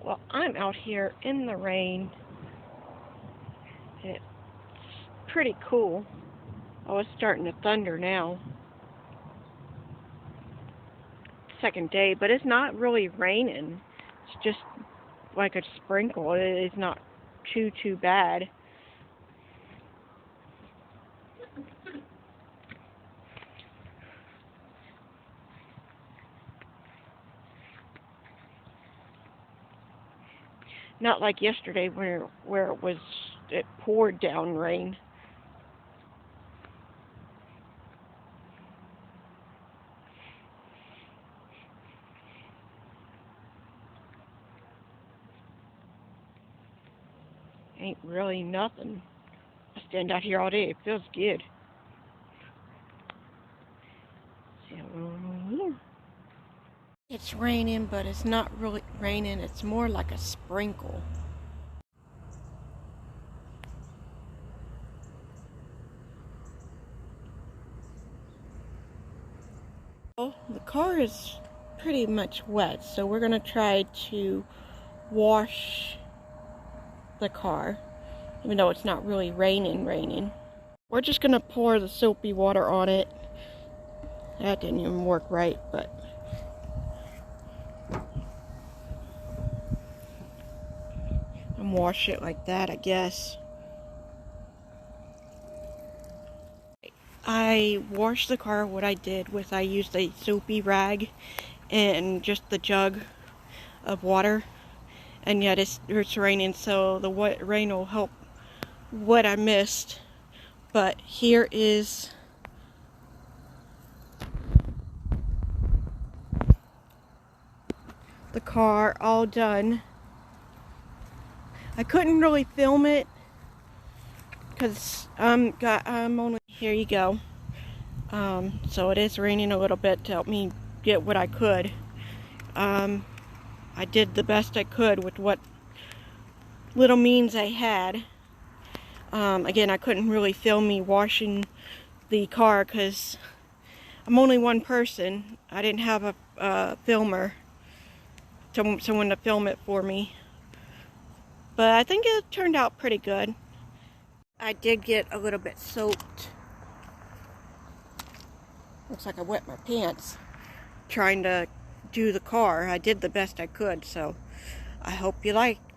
Well, I'm out here in the rain. It's pretty cool. Oh, it's starting to thunder now. Second day, but it's not really raining. It's just like a sprinkle. It is not too bad. Not like yesterday where it poured down rain. Ain't really nothing. I stand out here all day. It feels good. It's raining, but it's not really raining. It's more like a sprinkle. Well, the car is pretty much wet, so we're gonna try to wash the car, even though it's not really raining. We're just gonna pour the soapy water on it. That didn't even work right, but and wash it like that, I guess. I washed the car. What I did was I used a soapy rag and just the jug of water, and yet it's raining, so the wet rain will help what I missed. But here is the car all done. I couldn't really film it because I'm only, here you go. So it is raining a little bit to help me get what I could. I did the best I could with what little means I had. Again, I couldn't really film me washing the car because I'm only one person. I didn't have a filmer, someone to film it for me. But I think it turned out pretty good. I did get a little bit soaked. Looks like I wet my pants trying to do the car. I did the best I could, so I hope you liked.